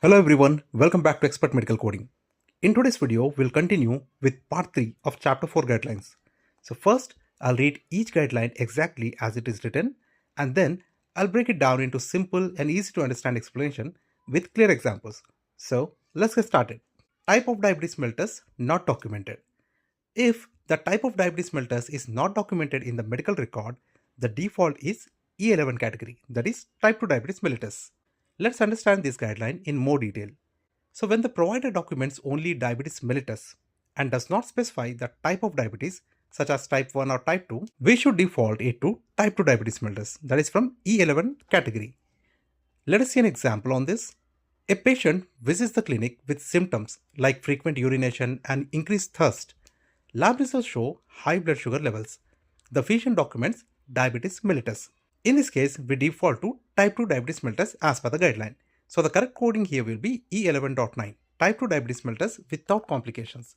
Hello everyone, welcome back to Expert Medical Coding. In today's video, we'll continue with part 3 of chapter 4 guidelines. So first, I'll read each guideline exactly as it is written, and then I'll break it down into simple and easy to understand explanation with clear examples. So let's get started. Type of diabetes mellitus not documented. If the type of diabetes mellitus is not documented in the medical record, the default is E11 category, that is type 2 diabetes mellitus. Let's understand this guideline in more detail. So when the provider documents only diabetes mellitus and does not specify the type of diabetes such as type 1 or type 2, we should default it to type 2 diabetes mellitus, that is from E11 category. Let us see an example on this. A patient visits the clinic with symptoms like frequent urination and increased thirst. Lab results show high blood sugar levels. The physician documents diabetes mellitus. In this case, we default to type 2 diabetes mellitus as per the guideline. So the correct coding here will be E11.9, type 2 diabetes mellitus without complications.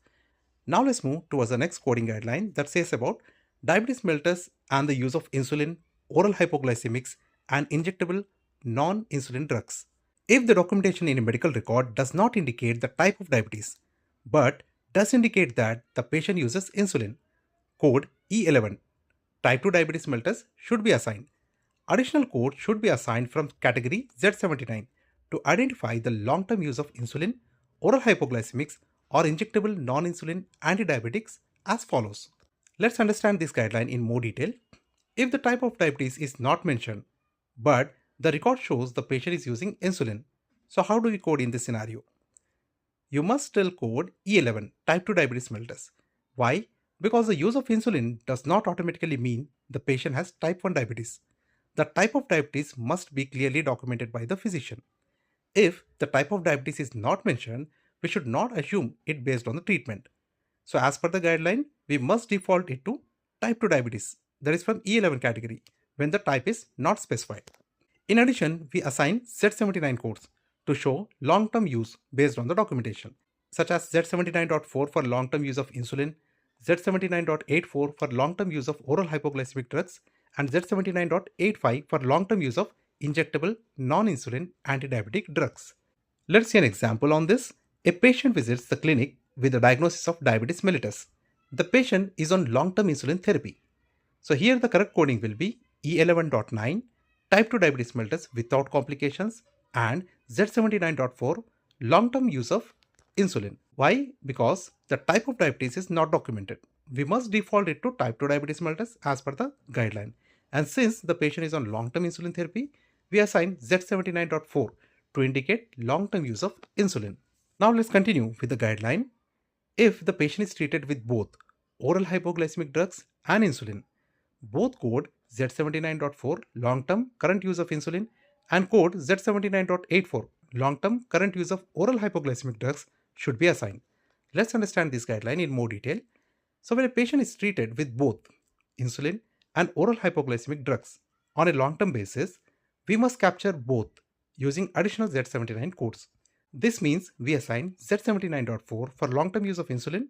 Now let's move towards the next coding guideline that says about diabetes mellitus and the use of insulin, oral hypoglycemics, and injectable non-insulin drugs. If the documentation in a medical record does not indicate the type of diabetes, but does indicate that the patient uses insulin, code E11, type 2 diabetes mellitus should be assigned. Additional code should be assigned from category Z79 to identify the long-term use of insulin, oral hypoglycemics, or injectable non-insulin antidiabetics as follows. Let's understand this guideline in more detail. If the type of diabetes is not mentioned, but the record shows the patient is using insulin, so how do we code in this scenario? You must still code E11, type 2 diabetes mellitus. Why? Because the use of insulin does not automatically mean the patient has type 1 diabetes. The type of diabetes must be clearly documented by the physician. If the type of diabetes is not mentioned, we should not assume it based on the treatment. So as per the guideline, we must default it to type 2 diabetes, that is from E11 category, when the type is not specified. In addition, we assign Z79 codes to show long-term use based on the documentation, such as Z79.4 for long-term use of insulin, Z79.84 for long-term use of oral hypoglycemic drugs, and Z79.85 for long-term use of injectable non-insulin antidiabetic drugs. Let's see an example on this. A patient visits the clinic with a diagnosis of diabetes mellitus. The patient is on long-term insulin therapy. So here the correct coding will be E11.9, type 2 diabetes mellitus without complications, and Z79.4, long-term use of insulin. Why? Because the type of diabetes is not documented. We must default it to type 2 diabetes mellitus as per the guideline. And since the patient is on long-term insulin therapy, we assign Z79.4 to indicate long-term use of insulin. Now let's continue with the guideline. If the patient is treated with both oral hypoglycemic drugs and insulin, both code Z79.4 long-term current use of insulin and code Z79.84 long-term current use of oral hypoglycemic drugs should be assigned. Let's understand this guideline in more detail. So when a patient is treated with both insulin and oral hypoglycemic drugs on a long-term basis, we must capture both using additional Z79 codes. This means we assign Z79.4 for long-term use of insulin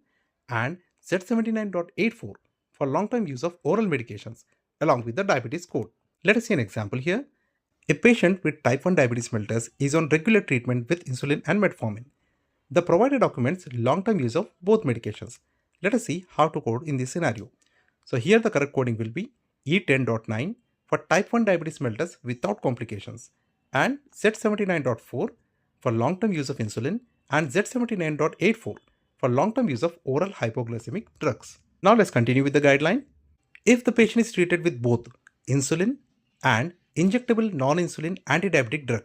and Z79.84 for long-term use of oral medications along with the diabetes code. Let us see an example here. A patient with type 1 diabetes mellitus is on regular treatment with insulin and metformin. The provider documents long-term use of both medications. Let us see how to code in this scenario. So here the correct coding will be E10.9 for type 1 diabetes mellitus without complications and Z79.4 for long-term use of insulin and Z79.84 for long-term use of oral hypoglycemic drugs. Now let's continue with the guideline. If the patient is treated with both insulin and injectable non-insulin antidiabetic drug,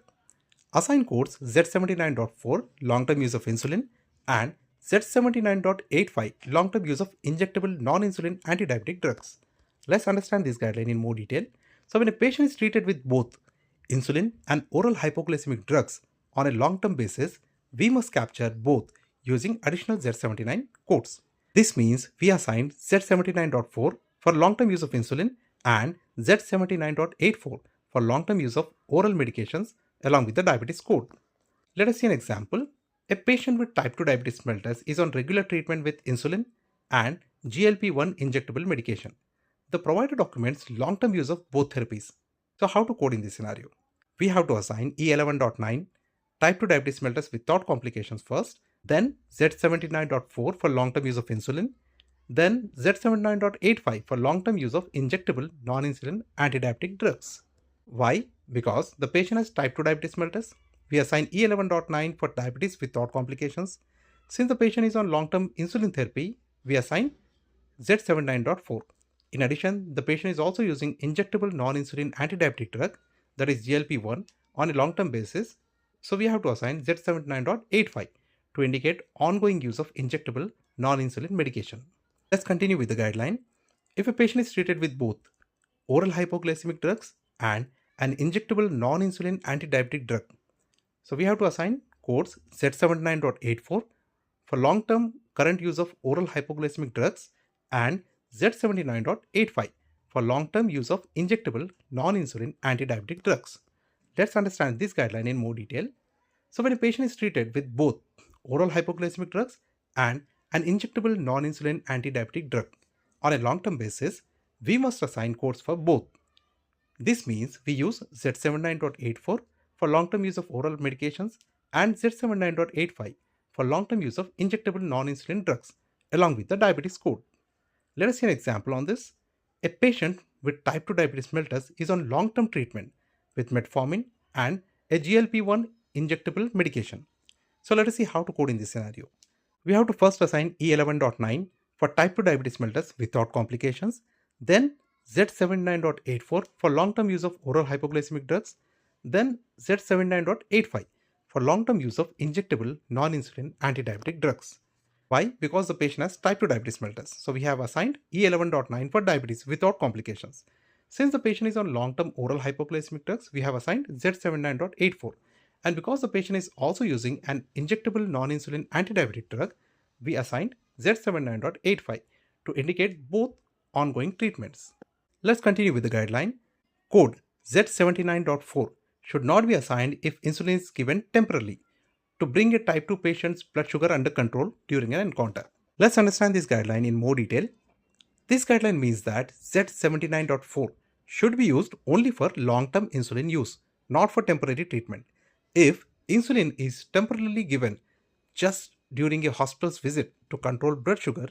assign codes Z79.4 long-term use of insulin and Z79.85 long-term use of injectable non-insulin antidiabetic drugs. Let's understand this guideline in more detail. So when a patient is treated with both insulin and oral hypoglycemic drugs on a long-term basis, we must capture both using additional Z79 codes. This means we assign Z79.4 for long-term use of insulin and Z79.84 for long-term use of oral medications along with the diabetes code. Let us see an example. A patient with type 2 diabetes mellitus is on regular treatment with insulin and GLP-1 injectable medication. The provider documents long-term use of both therapies. So how to code in this scenario? We have to assign E11.9 type 2 diabetes mellitus without complications first, then Z79.4 for long-term use of insulin, then Z79.85 for long-term use of injectable non-insulin antidiabetic drugs. Why? Because the patient has type 2 diabetes mellitus, we assign E11.9 for diabetes without complications. Since the patient is on long-term insulin therapy, we assign Z79.4. In addition, the patient is also using injectable non-insulin antidiabetic drug, that is GLP-1, on a long-term basis. So we have to assign Z79.85 to indicate ongoing use of injectable non-insulin medication. Let's continue with the guideline. If a patient is treated with both oral hypoglycemic drugs and an injectable non-insulin antidiabetic drug, so we have to assign codes Z79.84 for long-term current use of oral hypoglycemic drugs and Z79.85 for long-term use of injectable non-insulin antidiabetic drugs. Let's understand this guideline in more detail. So when a patient is treated with both oral hypoglycemic drugs and an injectable non-insulin antidiabetic drug on a long-term basis, we must assign codes for both. This means we use Z79.84 for long-term use of oral medications and Z79.85 for long-term use of injectable non-insulin drugs along with the diabetes code. Let us see an example on this. A patient with type 2 diabetes mellitus is on long-term treatment with metformin and a GLP-1 injectable medication. So let us see how to code in this scenario. We have to first assign E11.9 for type 2 diabetes mellitus without complications, then Z79.84 for long-term use of oral hypoglycemic drugs, then Z79.85 for long-term use of injectable non-insulin antidiabetic drugs. Why? Because the patient has type 2 diabetes mellitus. So we have assigned E11.9 for diabetes without complications. Since the patient is on long-term oral hypoglycemic drugs, we have assigned Z79.84. And because the patient is also using an injectable non-insulin antidiabetic drug, we assigned Z79.85 to indicate both ongoing treatments. Let's continue with the guideline. Code Z79.4 should not be assigned if insulin is given temporarily to bring a type 2 patient's blood sugar under control during an encounter. Let's understand this guideline in more detail. This guideline means that Z79.4 should be used only for long-term insulin use, not for temporary treatment. If insulin is temporarily given just during a hospital's visit to control blood sugar,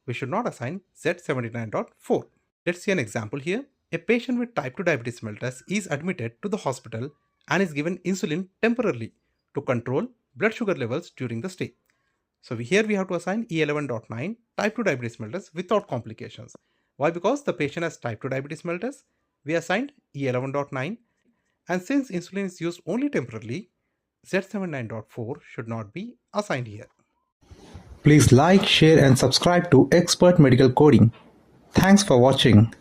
we should not assign Z79.4. Let's see an example here. A patient with type 2 diabetes mellitus is admitted to the hospital and is given insulin temporarily to control blood sugar levels during the stay. So here we have to assign E11.9 type 2 diabetes mellitus without complications. Why? Because the patient has type 2 diabetes mellitus, we assigned E11.9, and since insulin is used only temporarily, Z79.4 should not be assigned here. Please like, share and subscribe to Expert Medical Coding. Thanks for watching.